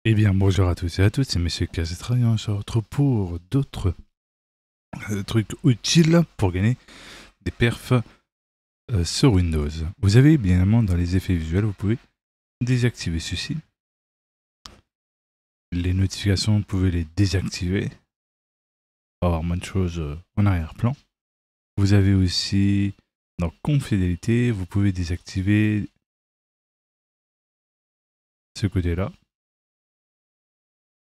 Eh bien, bonjour à tous et à toutes, c'est Monsieur Cazetra et on se retrouve pour d'autres trucs utiles pour gagner des perfs sur Windows. Vous avez bien évidemment dans les effets visuels, vous pouvez désactiver ceci. Les notifications, vous pouvez les désactiver pour avoir moins de choses en arrière-plan. Vous avez aussi dans Confidélité, vous pouvez désactiver ce côté-là.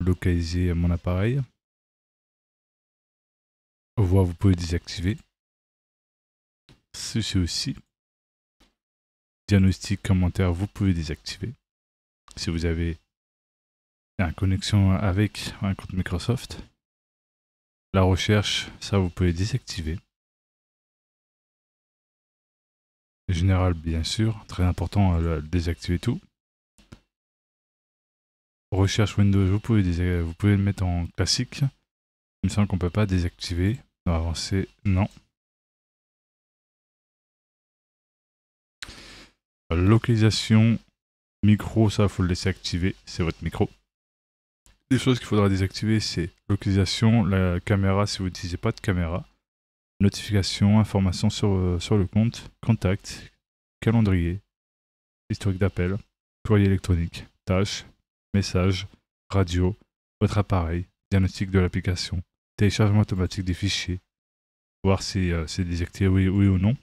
Localiser mon appareil. Voix, vous pouvez désactiver. Ceci aussi. Diagnostic, commentaire, vous pouvez désactiver. Si vous avez une connexion avec un compte Microsoft. La recherche, ça vous pouvez désactiver. Général, bien sûr, très important, désactiver tout. Recherche Windows, vous pouvez le mettre en classique. Il me semble qu'on ne peut pas désactiver. Dans avancer, non. Localisation, micro, ça, il faut le laisser activer. C'est votre micro. Les choses qu'il faudra désactiver, c'est localisation, la caméra si vous n'utilisez pas de caméra, notification, information sur le compte, contact, calendrier, historique d'appel, courrier électronique, tâches, messages, radio, votre appareil, diagnostic de l'application, téléchargement automatique des fichiers, voir si c'est désactivé oui ou non,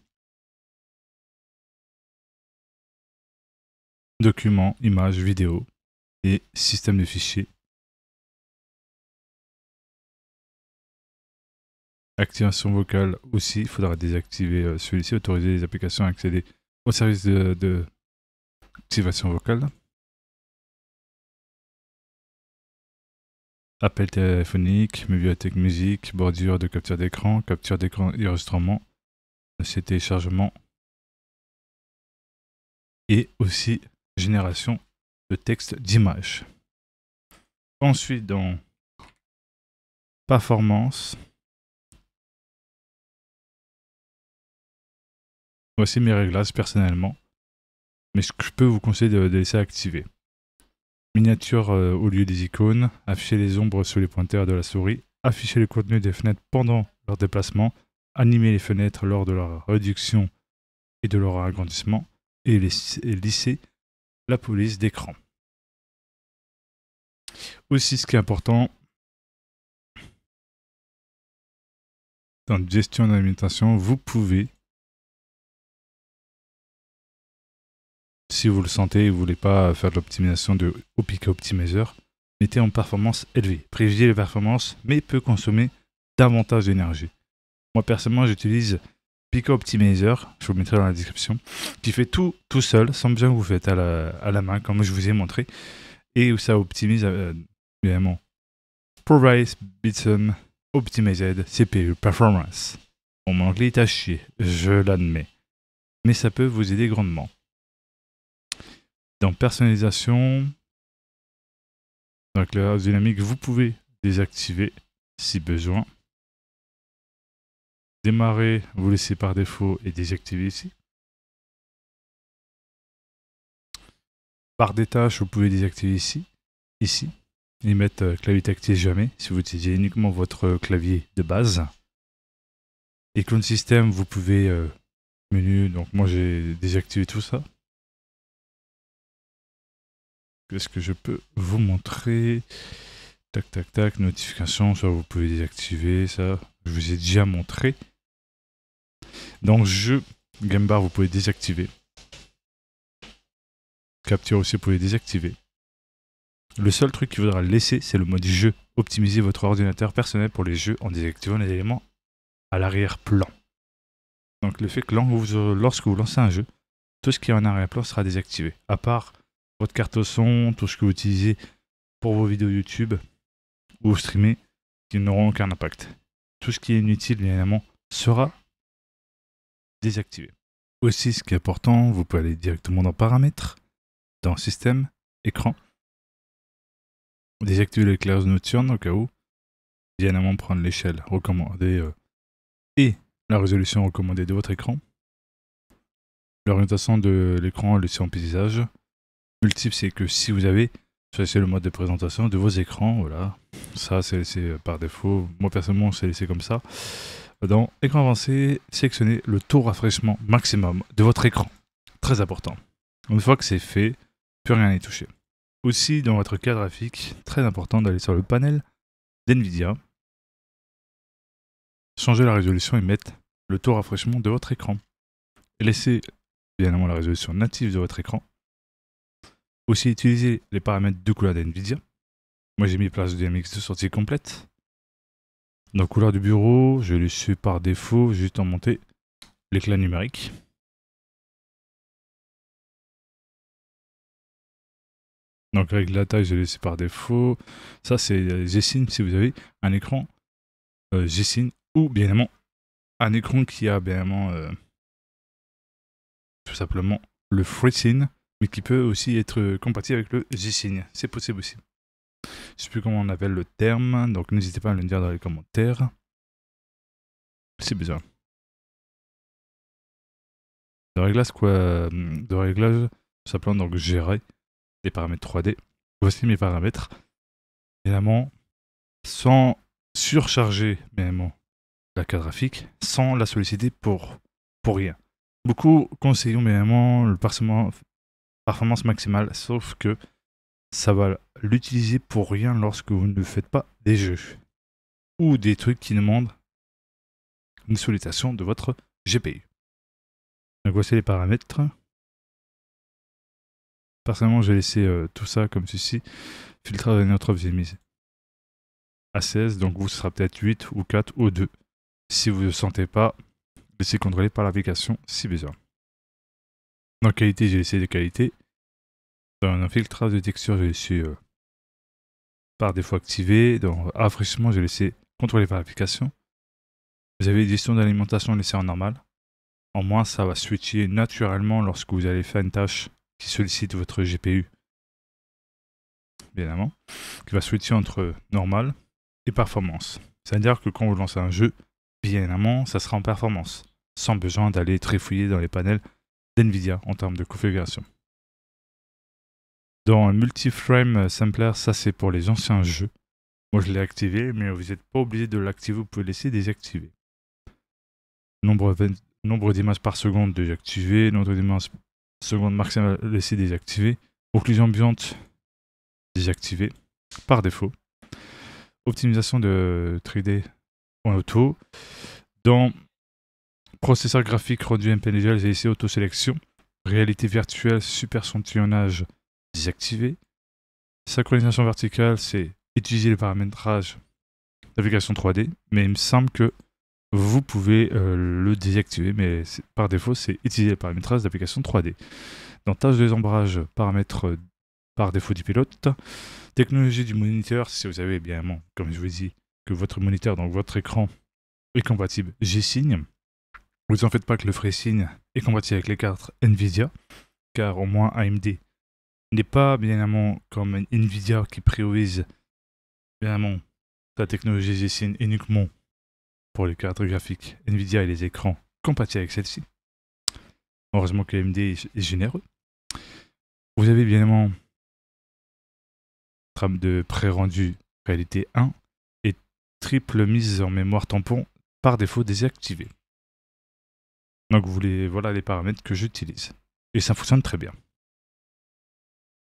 documents, images, vidéos et système de fichiers. Activation vocale aussi, il faudra désactiver celui-ci, autoriser les applications à accéder au service de activation vocale. Appel téléphonique, bibliothèque musique, bordure de capture d'écran enregistrement, dossier téléchargement et aussi génération de texte d'image. Ensuite dans performance, voici mes réglages personnellement, mais je peux vous conseiller de laisser activer. Miniature au lieu des icônes, afficher les ombres sur les pointeurs de la souris, afficher le contenu des fenêtres pendant leur déplacement, animer les fenêtres lors de leur réduction et de leur agrandissement, et lisser la police d'écran. Aussi, ce qui est important, dans la gestion de l'alimentation, vous pouvez, si vous le sentez et vous ne voulez pas faire de l'optimisation de OPK Optimizer, mettez en performance élevée. Privilégiez les performances, mais peut consommer davantage d'énergie. Moi, personnellement, j'utilise Pika Optimizer, je vous mettrai dans la description, qui fait tout seul, sans besoin que vous faites à la main, comme je vous ai montré, et où ça optimise évidemment Provide Bitsum Optimized CPU Performance. Bon, mon anglais est à chier, je l'admets, mais ça peut vous aider grandement. Dans personnalisation, dans l'éclairage dynamique, vous pouvez désactiver si besoin. Démarrer, vous laissez par défaut et désactiver ici. Barre des tâches, vous pouvez désactiver ici, et mettre clavier tactile jamais si vous utilisez uniquement votre clavier de base. Icône système, vous pouvez menu, donc moi j'ai désactivé tout ça. Qu'est-ce que je peux vous montrer? Tac tac tac, notification, ça vous pouvez désactiver, ça je vous ai déjà montré. Dans jeu, game bar vous pouvez désactiver. Capture aussi vous pouvez désactiver. Le seul truc qu'il faudra laisser, c'est le mode jeu. Optimisez votre ordinateur personnel pour les jeux en désactivant les éléments à l'arrière-plan. Donc le fait que lorsque vous lancez un jeu, tout ce qui est en arrière-plan sera désactivé. À part votre carte au son, tout ce que vous utilisez pour vos vidéos YouTube ou streamer, qui n'auront aucun impact. Tout ce qui est inutile, évidemment, sera désactivé. Aussi, ce qui est important, vous pouvez aller directement dans Paramètres, dans Système, Écran. Désactiver l'éclairage nocturne au cas où. Évidemment, prendre l'échelle recommandée et la résolution recommandée de votre écran. L'orientation de l'écran, laisser en paysage. Multiple, c'est que si vous avez Choisissez le mode de présentation de vos écrans, voilà. Ça, c'est laissé par défaut. Moi, personnellement, c'est laissé comme ça. Dans écran avancé, sélectionnez le taux de rafraîchissement maximum de votre écran. Très important. Une fois que c'est fait, plus rien n'est touché. Aussi, dans votre carte graphique, très important d'aller sur le panel d'NVIDIA, changer la résolution et mettre le taux de rafraîchissement de votre écran. Et laissez évidemment la résolution native de votre écran. Aussi, utilisez les paramètres de couleur d'NVIDIA. Moi, j'ai mis place de DMX de sortie complète. Dans couleur du bureau, je le suis par défaut, juste en monter l'éclat numérique. Donc avec la taille, je l'ai laissé par défaut. Ça, c'est G-Sync si vous avez un écran G-Sync ou bien évidemment un écran qui a bien évidemment tout simplement le FreeSync, mais qui peut aussi être compatible avec le G-Sync. C'est possible aussi. Je ne sais plus comment on appelle le terme, donc n'hésitez pas à me le dire dans les commentaires. Si besoin. De réglage, tout simplement donc gérer les paramètres 3D. Voici mes paramètres. Évidemment, sans surcharger bien évidemment la carte graphique, sans la solliciter pour rien. Beaucoup conseillons bien évidemment le performance maximale, sauf que ça va l'utiliser pour rien lorsque vous ne faites pas des jeux ou des trucs qui demandent une sollicitation de votre GPU. Donc voici les paramètres. Personnellement, j'ai laissé tout ça comme ceci. Filtrage anisotrope, j'ai mis à 16, donc vous, ce sera peut-être 8 ou 4 ou 2. Si vous ne le sentez pas, laissez contrôler par l'application si besoin. Dans qualité, j'ai laissé des qualités. Dans un filtrage de texture, j'ai laissé par défaut activé. Dans rafraîchissement, j'ai laissé contrôler par l'application. Vous avez une gestion d'alimentation laissée en normal. En moins, ça va switcher naturellement lorsque vous allez faire une tâche qui sollicite votre GPU. Bien évidemment. Qui va switcher entre normal et performance. C'est-à-dire que quand vous lancez un jeu, bien évidemment, ça sera en performance. Sans besoin d'aller trifouiller dans les panels d'NVIDIA en termes de configuration. Dans Multiframe Sampler, ça c'est pour les anciens jeux. Moi je l'ai activé, mais vous n'êtes pas obligé de l'activer, vous pouvez laisser désactiver. Nombre d'images par seconde désactivé, nombre d'images seconde maximale laissé désactivé. Occlusion ambiante désactivé par défaut. Optimisation de 3D en auto. Dans processeur graphique rendu MPNGL, j'ai laissé auto-sélection. Réalité virtuelle, super échantillonnage désactivé. Synchronisation verticale, c'est utiliser le paramétrage d'application 3D, mais il me semble que vous pouvez le désactiver, mais par défaut, c'est utiliser le paramétrage d'application 3D. Dans tâche de désambrage, paramètres par défaut du pilote. Technologie du moniteur, si vous avez bien, comme je vous dis, que votre moniteur, donc votre écran, est compatible G-Sync. Vous en faites pas que le FreeSync est compatible avec les cartes NVIDIA, car au moins AMD n'est pas bien évidemment comme NVIDIA qui priorise bien évidemment la technologie G-Sync uniquement pour les cartes graphiques NVIDIA et les écrans compatibles avec celle-ci. Heureusement que AMD est généreux. Vous avez bien évidemment trame de pré-rendu réalité 1 et triple mise en mémoire tampon par défaut désactivée. Donc voilà les paramètres que j'utilise. Et ça fonctionne très bien.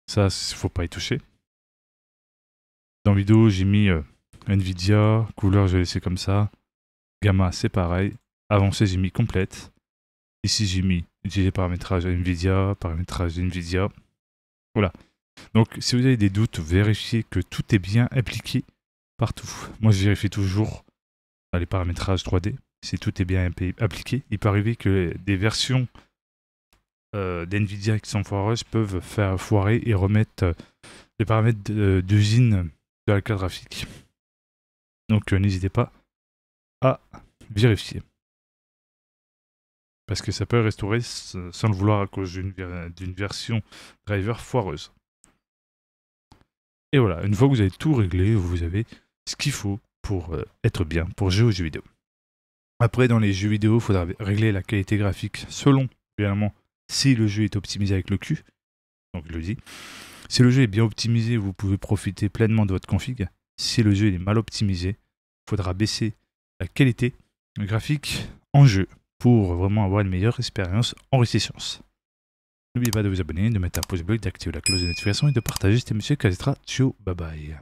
Ça, il ne faut pas y toucher. Dans vidéo, j'ai mis NVIDIA, couleur, je vais laisser comme ça. Gamma, c'est pareil. Avancé, j'ai mis complète. Ici, j'ai mis utiliser paramétrage NVIDIA, paramétrage NVIDIA. Voilà. Donc, si vous avez des doutes, vérifiez que tout est bien appliqué partout. Moi, je vérifie toujours dans les paramétrages 3D si tout est bien appliqué. Il peut arriver que des versions d'NVIDIA qui sont foireuses peuvent faire foirer et remettre les paramètres d'usine de la carte graphique. Donc, n'hésitez pas à vérifier. Parce que ça peut restaurer sans le vouloir à cause d'une version driver foireuse. Et voilà, une fois que vous avez tout réglé, vous avez ce qu'il faut pour être bien, pour jouer aux jeux vidéo. Après, dans les jeux vidéo, il faudra régler la qualité graphique selon, évidemment, si le jeu est optimisé avec le cul. Donc, je le dis. Si le jeu est bien optimisé, vous pouvez profiter pleinement de votre config. Si le jeu est mal optimisé, il faudra baisser la qualité graphique en jeu pour vraiment avoir une meilleure expérience enrichissante. N'oubliez pas de vous abonner, de mettre un pouce bleu, d'activer la cloche de notification et de partager. C'était Monsieur Kazetra. Ciao, bye bye.